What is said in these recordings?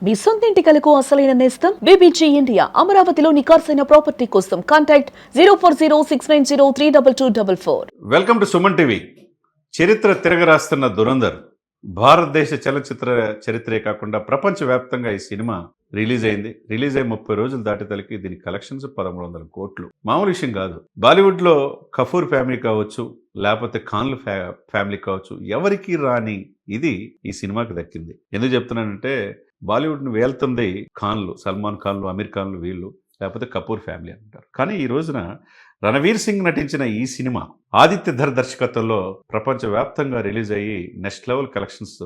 మీ సొంత ఇంటి కలకు అసలైన నేస్తం బీబీజీ ఇండియా. అమరావతిలో నికార్సైన ప్రాపర్టీ కోసం contact 0406903224. Welcome to Suman TV. చరిత్ర తిరగరాస్తున్న దురంధర్ భారతదేశ చలనచిత్ర చరిత్రే కాకుండా ప్రపంచవ్యాప్తంగా ఈ సినిమా రిలీజ్ అయింది. రిలీజ్ అయ్యి 30 రోజులు దాటేతలకి దీని కలెక్షన్స్ 1300 కోట్లు. మామూలు విషయం కాదు. బాలీవుడ్లో కపూర్ ఫ్యామిలీ కావచ్చు, లేకపోతే ఖాన్ల ఫ్యామిలీ కావచ్చు, ఎవరికి రాని ఇది ఈ సినిమాకి దక్కింది. ఎందుకు చెప్తున్నానంటే బాలీవుడ్ను వేలుతుంది ఖాన్లు, సల్మాన్ ఖాన్లు, అమీర్ ఖాన్లు, వీళ్ళు, లేకపోతే కపూర్ ఫ్యామిలీ అంటారు. కానీ ఈ రోజున రణవీర్ సింగ్ నటించిన ఈ సినిమా ఆదిత్య ధర్ దర్శకత్వంలో ప్రపంచవ్యాప్తంగా రిలీజ్ అయ్యి నెక్స్ట్ లెవెల్ కలెక్షన్స్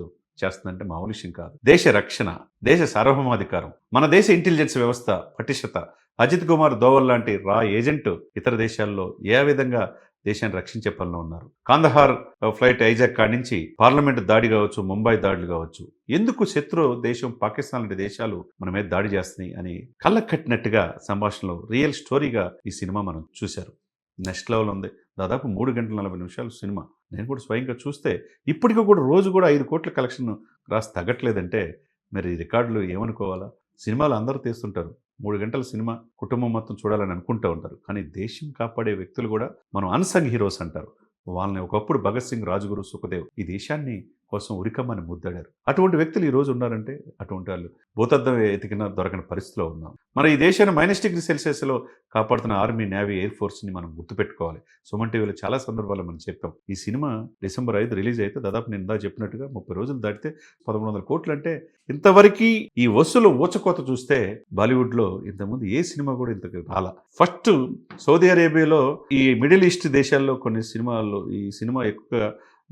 చేస్తుందంటే మామూలు విషయం కాదు. దేశ రక్షణ, దేశ సార్వభౌమాధికారం, మన దేశ ఇంటెలిజెన్స్ వ్యవస్థ పటిష్టత, అజిత్ కుమార్ దోవల్ లాంటి రా ఏజెంట్ ఇతర దేశాల్లో ఏ విధంగా దేశాన్ని రక్షించే పనిలో ఉన్నారు. కాందహార్ ఫ్లైట్ హైజాక్ కాడి నుంచి పార్లమెంట్ దాడి కావచ్చు, ముంబై దాడులు కావచ్చు, ఎందుకు శత్రు దేశం పాకిస్తాన్ లాంటి దేశాలు మన మీద దాడి చేస్తున్నాయి అని కళ్ళకు కట్టినట్టుగా సంభాషణలో రియల్ స్టోరీగా ఈ సినిమా మనం చూశారు. నెక్స్ట్ లెవెల్ ఉంది. దాదాపు 3 గంటల 40 నిమిషాలు సినిమా. నేను కూడా స్వయంగా చూస్తే ఇప్పటికీ కూడా రోజు కూడా 5 కోట్ల కలెక్షన్ రాసి తగ్గట్లేదంటే మరి ఈ రికార్డులు ఏమనుకోవాలా? సినిమాలు అందరూ తీస్తుంటారు. 3 గంటల సినిమా కుటుంబం మొత్తం చూడాలని అనుకుంటూ ఉంటారు. కానీ దేశం కాపాడే వ్యక్తులు కూడా మనం అన్సంగ్ హీరోస్ అంటారు. వాళ్ళని ఒకప్పుడు భగత్ సింగ్, రాజ్గురు, సుఖదేవ్ ఈ దేశాన్ని కోసం ఉరికమ్మని ముద్దాడారు. అటువంటి వ్యక్తులు ఈ రోజు ఉన్నారంటే అటువంటి వాళ్ళు భూతద్దం ఎతికినా దొరకని పరిస్థితిలో ఉన్నాం. మరి ఈ దేశాన్ని -డిగ్రీ సెల్సియస్లో కాపాడుతున్న ఆర్మీ, నేవీ, ఎయిర్ ఫోర్స్ని మనం గుర్తుపెట్టుకోవాలి. సుమన్ టీవీలో చాలా సందర్భాల్లో మనం చెప్పాం. ఈ సినిమా డిసెంబర్ 5 రిలీజ్ అయితే దాదాపు నేను ఇందా చెప్పినట్టుగా 30 రోజులు దాటితే 1100 కోట్లు. అంటే ఇంతవరకు ఈ వసూలు ఊచకోత చూస్తే బాలీవుడ్లో ఇంతకుముందు ఏ సినిమా కూడా ఇంతకు రాలా. ఫస్ట్ సౌదీ అరేబియాలో, ఈ మిడిల్ ఈస్ట్ దేశాల్లో కొన్ని సినిమాల్లో ఈ సినిమా ఎక్కువగా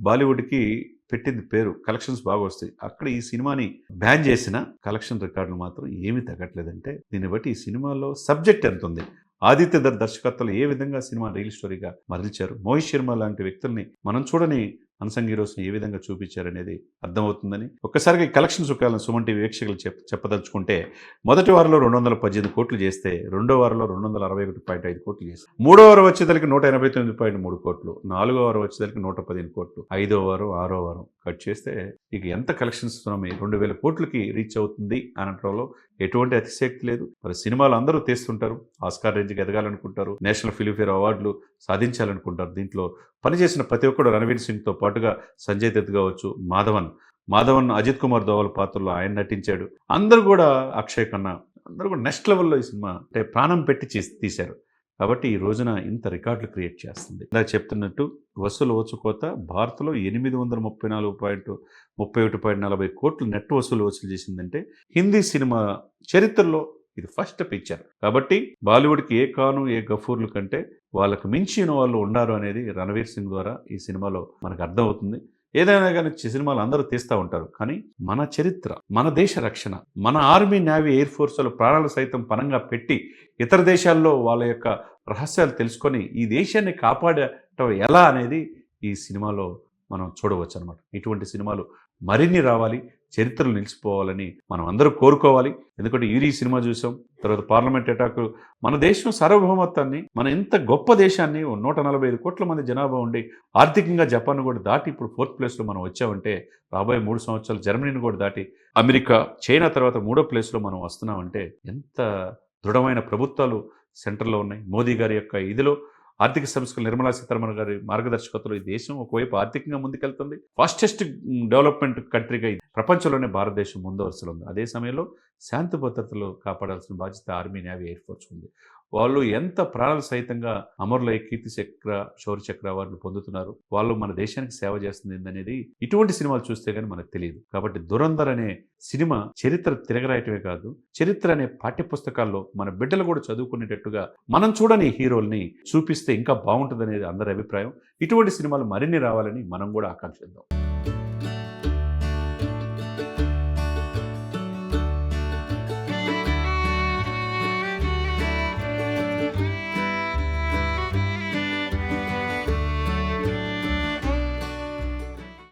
బాలీవుడ్కి పెట్టింది పేరు. కలెక్షన్స్ బాగా వస్తాయి. అక్కడ ఈ సినిమాని బ్యాన్ చేసిన కలెక్షన్ రికార్డులు మాత్రం ఏమీ తగ్గట్లేదంటే దీన్ని బట్టి ఈ సినిమాలో సబ్జెక్ట్ ఎంత ఉంది, ఆదిత్య ధర్ దర్శకత్వంలో ఏ విధంగా సినిమా రియల్ స్టోరీగా మరల్చారు, మోహిత్ శర్మ లాంటి వ్యక్తుల్ని మనం చూడని అన్సంగ్ హీరోస్ని ఏ విధంగా చూపించారనేది అర్థమవుతుందని ఒక్కసారిగా ఈ కలెక్షన్స్ ఒకవేళ సుమన్ టీవీ వీక్షకులు చెప్పదలుచుకుంటే మొదటి వారంలో 218 కోట్లు చేస్తే రెండో వారంలో 261.5 కోట్లు చేస్తే మూడో వారం వచ్చేదానికి 189.3 కోట్లు, నాలుగో వారం వచ్చేదానికి 115 కోట్లు, ఐదో వారం, ఆరో వారం కట్ చేస్తే ఇక ఎంత కలెక్షన్స్ 2000 కోట్లకి రీచ్ అవుతుంది అనడంలో ఎటువంటి అతిశక్తి లేదు. మరి సినిమాలు అందరూ తీస్తుంటారు, ఆస్కార్ రేంజ్కి ఎదగాలనుకుంటారు, నేషనల్ ఫిల్మ్ఫేర్ అవార్డులు సాధించాలనుకుంటారు. దీంట్లో పనిచేసిన ప్రతి ఒక్కరు రణవీర్ సింగ్తో పాటుగా సంజయ్ దత్ కావచ్చు, మాధవన్ అజిత్ కుమార్ దోవల్ పాత్రలో ఆయన నటించాడు. అందరూ కూడా అక్షయ్ ఖన్నా, అందరూ కూడా నెక్స్ట్ లెవెల్లో ఈ సినిమా అంటే ప్రాణం పెట్టి తీశారు. కాబట్టి ఈ రోజున ఇంత రికార్డులు క్రియేట్ చేస్తుంది. ఇలా చెప్తున్నట్టు వసూలు ఓచుకోత భారత్లో 834.40 కోట్లు నెట్ వసూలు చేసిందంటే హిందీ సినిమా చరిత్రలో ఇది ఫస్ట్ పిక్చర్. కాబట్టి బాలీవుడ్కి ఏ ఖాను, ఏ గఫూర్లు కంటే వాళ్ళకు మించిన వాళ్ళు ఉన్నారు అనేది రణవీర్ సింగ్ ద్వారా ఈ సినిమాలో మనకు అర్థమవుతుంది. ఏదైనా కానీ సినిమాలు అందరూ తీస్తూ ఉంటారు, కానీ మన చరిత్ర, మన దేశ రక్షణ, మన ఆర్మీ, నేవీ, ఎయిర్ ఫోర్స్లో ప్రాణాలు సైతం పణంగా పెట్టి ఇతర దేశాల్లో వాళ్ళ యొక్క రహస్యాలు తెలుసుకొని ఈ దేశాన్ని కాపాడటం ఎలా అనేది ఈ సినిమాలో మనం చూడవచ్చు అనమాట. ఇటువంటి సినిమాలు మరిన్ని రావాలి, చరిత్రలు నిలిచిపోవాలని మనం అందరూ కోరుకోవాలి. ఎందుకంటే ఈ సినిమా చూసాం, తర్వాత పార్లమెంట్ అటాక్, మన దేశం సార్వభౌమత్వాన్ని, మన ఇంత గొప్ప దేశాన్ని 145 కోట్ల మంది జనాభా ఉండి ఆర్థికంగా జపాన్ కూడా దాటి ఇప్పుడు 4th ప్లేస్లో మనం వచ్చామంటే రాబోయే 3 సంవత్సరాలు జర్మనీని కూడా దాటి అమెరికా, చైనా తర్వాత 3వ ప్లేస్లో మనం వస్తున్నామంటే ఎంత దృఢమైన ప్రభుత్వాలు సెంటర్లో ఉన్నాయి. మోదీ గారి యొక్క ఇదిలో ఆర్థిక సంస్కరణ, నిర్మలా సీతారామన్ గారి మార్గదర్శకత్వంలో ఈ దేశం ఒకవైపు ఆర్థికంగా ముందుకెళ్తుంది. ఫాస్టెస్ట్ డెవలప్మెంట్ కంట్రీగా ప్రపంచంలోనే భారతదేశం ముందు వరుసలో ఉంది. అదే సమయంలో శాంతి భద్రతలు కాపాడాల్సిన బాధ్యత ఆర్మీ, నేవీ, ఎయిర్ ఫోర్స్ ఉంది. వాళ్ళు ఎంత ప్రాణాలు సైతంగా అమరులై కీర్తి చక్ర, శౌర్య చక్ర అవార్డులు పొందుతున్నారు. వాళ్ళు మన దేశానికి సేవ చేస్తుంది అనేది ఇటువంటి సినిమాలు చూస్తే కానీ మనకు తెలియదు. కాబట్టి దురంధర్ అనే సినిమా చరిత్ర తిరగరాయటమే కాదు, చరిత్ర అనే పాఠ్యపుస్తకాల్లో మన బిడ్డలు కూడా చదువుకునేటట్టుగా మనం చూడని హీరోల్ని చూపిస్తే ఇంకా బాగుంటుంది అనేది అందరి అభిప్రాయం. ఇటువంటి సినిమాలు మరిన్ని రావాలని మనం కూడా ఆకాంక్షిద్దాం.